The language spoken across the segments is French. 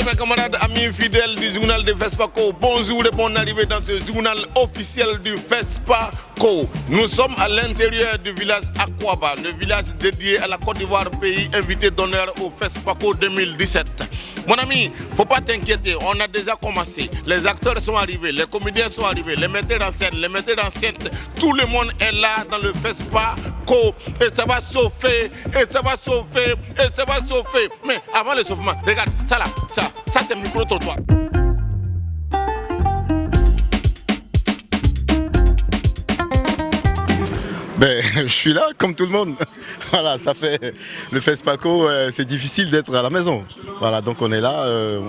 mes camarades, amis fidèles du journal de FESPACO, bonjour et bonne arrivée dans ce journal officiel du FESPACO. Nous sommes à l'intérieur du village Akwaba, le village dédié à la Côte d'Ivoire, pays invité d'honneur au FESPACO 2017. Mon ami, faut pas t'inquiéter, on a déjà commencé. Les acteurs sont arrivés, les comédiens sont arrivés, les metteurs en scène, tout le monde est là dans le FESPACO. Et ça va chauffer, et ça va chauffer, et ça va chauffer. Mais avant le chauffement, regarde, ça là, ça c'est le micro-trottoir. Ben, je suis là comme tout le monde. Voilà, ça fait le FESPACO, c'est difficile d'être à la maison. Voilà, donc on est là,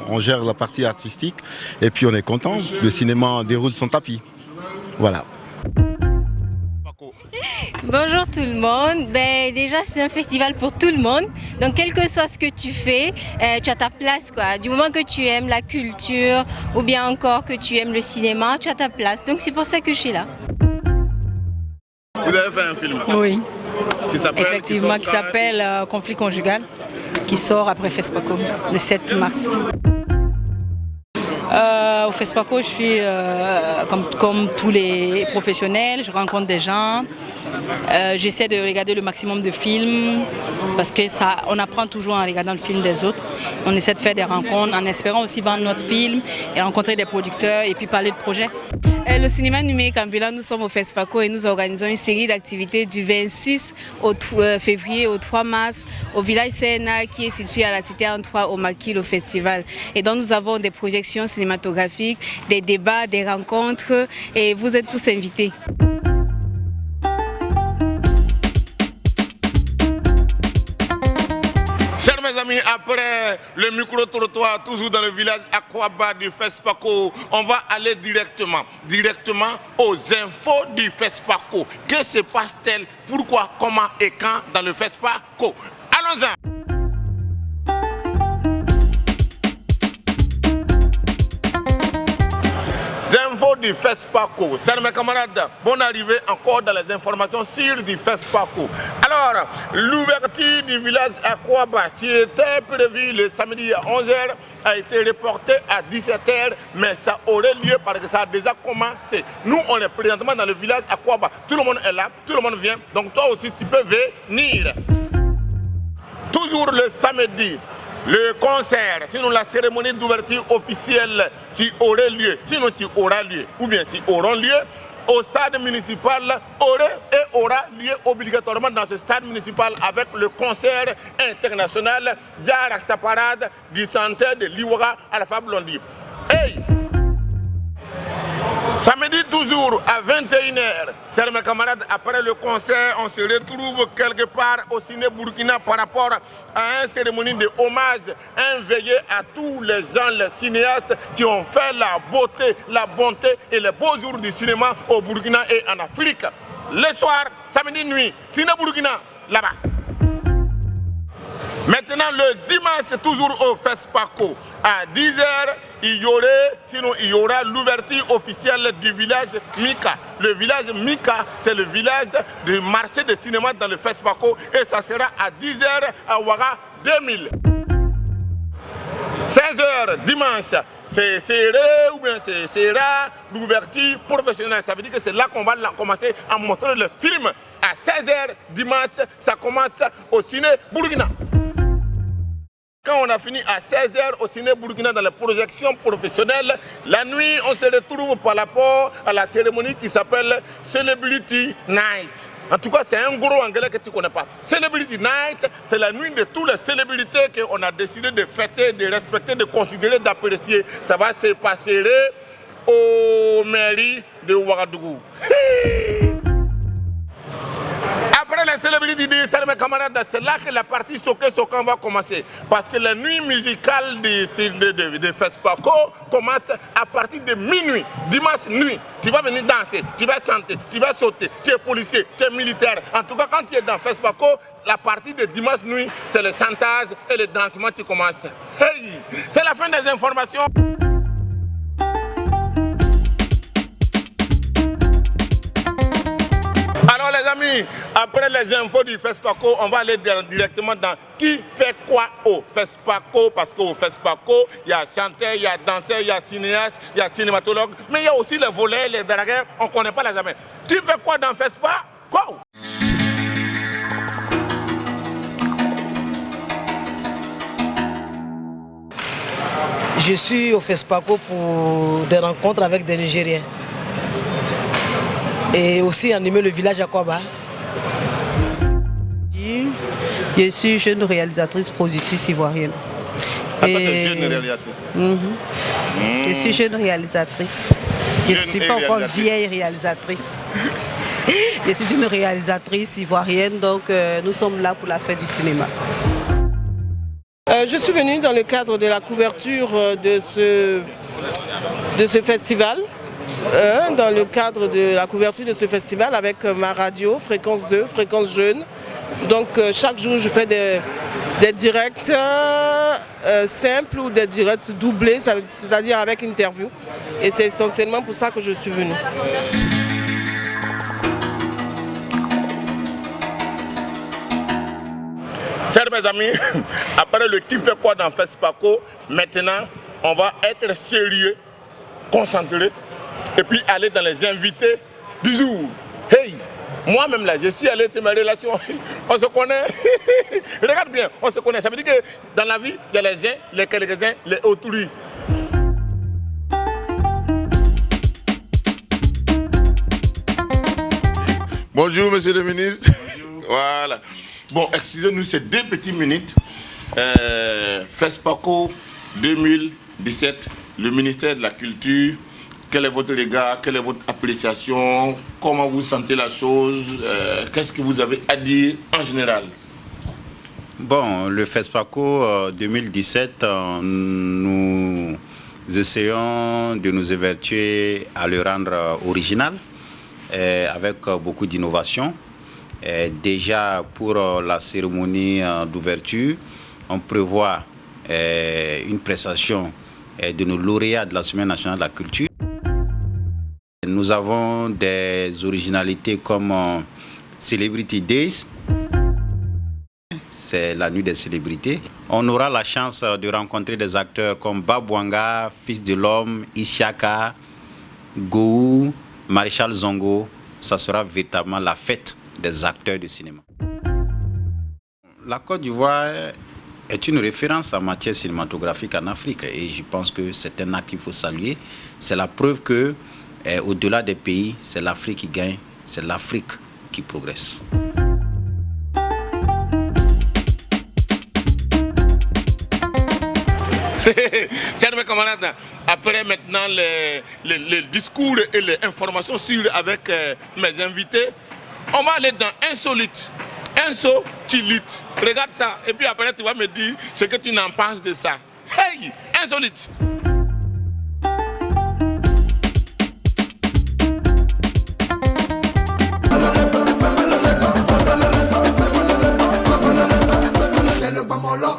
on gère la partie artistique et puis on est content. Le cinéma déroule son tapis. Voilà. Bonjour tout le monde. Ben, déjà c'est un festival pour tout le monde. Donc quel que soit ce que tu fais, tu as ta place quoi. Du moment que tu aimes la culture ou bien encore que tu aimes le cinéma, tu as ta place. Donc c'est pour ça que je suis là. Vous avez fait un film? Oui, Effectivement, qui s'appelle Conflit conjugal, qui sort après FESPACO, le 7 mars. Au FESPACO, je suis comme tous les professionnels, je rencontre des gens, j'essaie de regarder le maximum de films, parce que on apprend toujours en regardant le film des autres. On essaie de faire des rencontres en espérant aussi vendre notre film et rencontrer des producteurs et puis parler de projets. Le cinéma numérique ambulant, nous sommes au FESPACO et nous organisons une série d'activités du 26 février au 3 mars au village CNA qui est situé à la cité 3 au Maquis, au festival. Et donc nous avons des projections cinématographiques, des débats, des rencontres et vous êtes tous invités. Mes amis, après le micro-trottoir, toujours dans le village Akwaba du FESPACO, on va aller directement aux infos du FESPACO. Que se passe-t-il? Pourquoi, comment et quand dans le FESPACO? Allons-y! Infos du FESPACO. Salut mes camarades, bonne arrivée encore dans les informations sur du FESPACO. Alors, l'ouverture du village Akwaba qui était prévue le samedi à 11h a été reportée à 17h, mais ça aurait lieu parce que ça a déjà commencé. Nous, on est présentement dans le village Akwaba. Tout le monde est là, tout le monde vient, donc toi aussi tu peux venir. Toujours le samedi. Le concert, sinon la cérémonie d'ouverture officielle qui aurait lieu, sinon qui aura lieu, ou bien qui auront lieu, au stade municipal aurait et aura lieu obligatoirement dans ce stade municipal avec le concert international Dia Rasta Parade du centre de l'Iwara Alpha Blondy. Hey! Samedi toujours à 21h, chers mes camarades, après le concert, on se retrouve quelque part au Ciné Burkina par rapport à une cérémonie de hommage, un veillé à tous les gens, les cinéastes qui ont fait la beauté, la bonté et les beaux jours du cinéma au Burkina et en Afrique. Le soir, samedi nuit, Ciné Burkina, là-bas. Maintenant, le dimanche, toujours au FESPACO, à 10h, il y aura l'ouverture officielle du village Mika. Le village Mika, c'est le village du marché de cinéma dans le FESPACO et ça sera à 10h à Ouara 2000. 16h dimanche, c'est serré ou bien c'est sera l'ouverture professionnelle. Ça veut dire que c'est là qu'on va commencer à montrer le film. À 16h dimanche, ça commence au Ciné Burkina. Quand on a fini à 16h au Ciné Burkina dans les projections professionnelles, la nuit, on se retrouve par rapport à la cérémonie qui s'appelle Celebrity Night. En tout cas, c'est un gros anglais que tu ne connais pas. Celebrity Night, c'est la nuit de toutes les célébrités qu'on a décidé de fêter, de respecter, de considérer, d'apprécier. Ça va se passer au mairie de Ouagadougou. Après les célébrités de mes camarades, c'est là que la partie Soké-Sokan va commencer. Parce que la nuit musicale de FESPACO commence à partir de minuit, dimanche nuit. Tu vas venir danser, tu vas chanter, tu vas sauter, tu es policier, tu es militaire. En tout cas, quand tu es dans FESPACO, la partie de dimanche nuit, c'est le chantage et le dansement qui commence. Hey, c'est la fin des informations. Alors les amis, après les infos du FESPACO, on va aller directement dans qui fait quoi au FESPACO. Parce qu'au FESPACO, il y a chanteur, il y a danseur, il y a cinéaste, il y a cinématologue. Mais il y a aussi les volets, les dragueurs, on ne connaît pas les jamais. Qui fait quoi dans FESPACO? Je suis au FESPACO pour des rencontres avec des Nigériens. Et aussi animer le village à Kwaba. Je suis jeune réalisatrice productrice ivoirienne. Jeune réalisatrice. Je suis jeune réalisatrice. Je ne suis pas encore vieille réalisatrice. Je suis une réalisatrice ivoirienne, donc nous sommes là pour la fête du cinéma. Je suis venue dans le cadre de la couverture de ce festival. Dans le cadre de la couverture de ce festival avec ma radio, Fréquence 2, Fréquence Jeune. Donc chaque jour je fais des directs simples ou des directs doublés, c'est-à-dire avec interview. Et c'est essentiellement pour ça que je suis venue. Chers mes amis, après le qui fait quoi dans FESPACO, maintenant on va être sérieux, concentré et puis aller dans les invités du jour. Hey, moi-même là, je suis allé dans mes relations, on se connaît. Regarde bien, on se connaît. Ça veut dire que dans la vie, il y a les uns, les quelques-uns, les autrui. Bonjour, monsieur le ministre. Voilà. Bon, excusez-nous ces 2 petites minutes. FESPACO 2017, le ministère de la Culture. Quel est votre regard? Quelle est votre appréciation? Comment vous sentez la chose? Qu'est-ce que vous avez à dire en général? Bon, le FESPACO 2017, nous essayons de nous évertuer à le rendre original, avec beaucoup d'innovation. Déjà pour la cérémonie d'ouverture, on prévoit une prestation de nos lauréats de la Semaine nationale de la culture. Nous avons des originalités comme Celebrity Days, c'est la nuit des célébrités. On aura la chance de rencontrer des acteurs comme Babouanga, Fils de l'Homme, Isiaka, Gou, Maréchal Zongo. Ça sera véritablement la fête des acteurs de cinéma. La Côte d'Ivoire est une référence en matière cinématographique en Afrique et je pense que c'est un acte qu'il faut saluer. C'est la preuve que au-delà des pays, c'est l'Afrique qui gagne, c'est l'Afrique qui progresse. Chers mes camarades, après maintenant les discours et les informations sûres avec mes invités, on va aller dans Insolite. Insolite. Regarde ça. Et puis après, tu vas me dire ce que tu n'en penses de ça. Hey, Insolite. C'est le bamolo.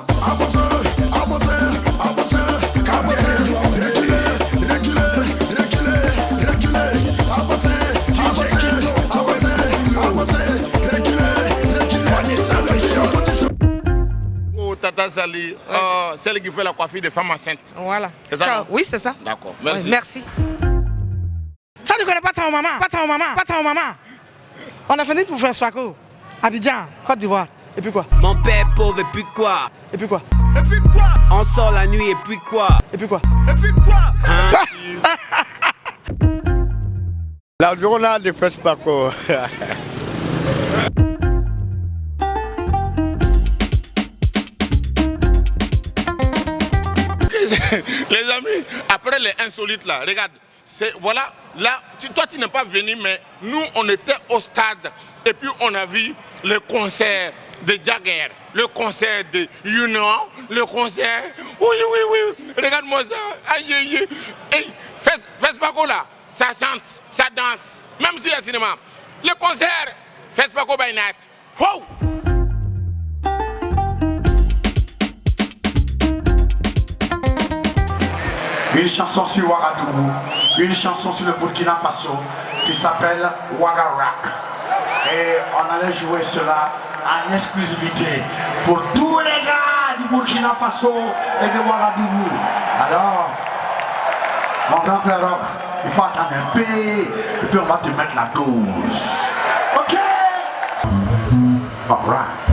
Tata Sali, celle qui fait la coiffure des femmes enceintes. Voilà. C'est ça? Oui, c'est ça. D'accord, merci. Ouais, merci. Ça, tu connais pas ton maman, pas ton maman. On a fini pour FESPACO, Abidjan, Côte d'Ivoire. Et puis quoi? Mon père pauvre, et puis quoi? Et puis quoi? Et puis quoi? On sort la nuit, et puis quoi? Et puis quoi? Et puis quoi? La journée de FESPACO. Les amis, après les insolites là, regarde, voilà, là, toi tu n'es pas venu, mais nous on était au stade et puis on a vu le concert de Jagger, le concert de Union, le concert, oui, regarde-moi ça, aïe, hey, FESPACO là, ça chante, ça danse, même s'il y a cinéma, le concert, FESPACO by night, wow! Une chanson sur Ouagadougou, une chanson sur le Burkina Faso qui s'appelle Ouagarak. Et on allait jouer cela en exclusivité pour tous les gars du Burkina Faso et de Ouagadougou. Alors, mon grand frère Rock, il faut attendre un peu, et puis on va te mettre la dose. Ok? All right.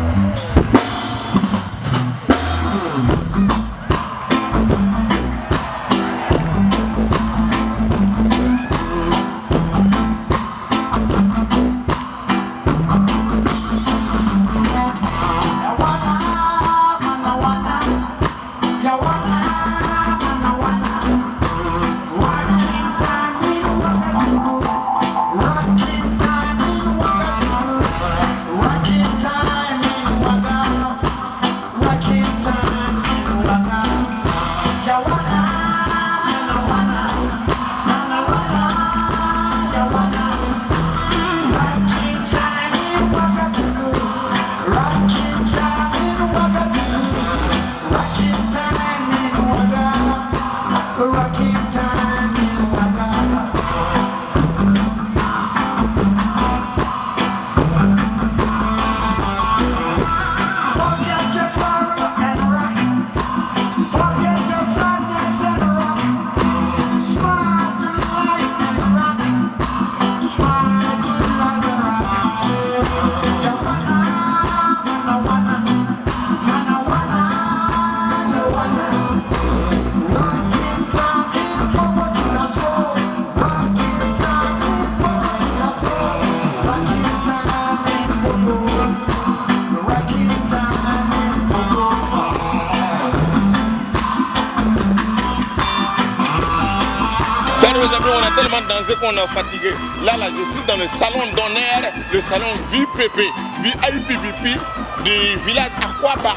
On a tellement dansé qu'on est fatigué. Là, je suis dans le salon d'honneur, le salon VPP, VIPVP du village Akwaba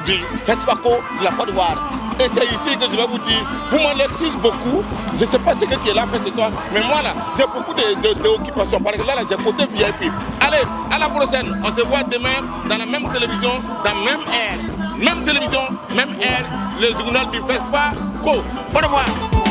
du FESPACO de la Côte d'Ivoire. Et c'est ici que je vais vous dire, vous m'en excusez beaucoup, je ne sais pas ce que tu es là fait ce soir, mais moi là, j'ai beaucoup d'occupations. Par exemple, là, j'ai posé VIP. Allez, à la prochaine, on se voit demain dans la même télévision, dans la même heure. Même télévision, même heure, le journal du FESPACO. Au revoir.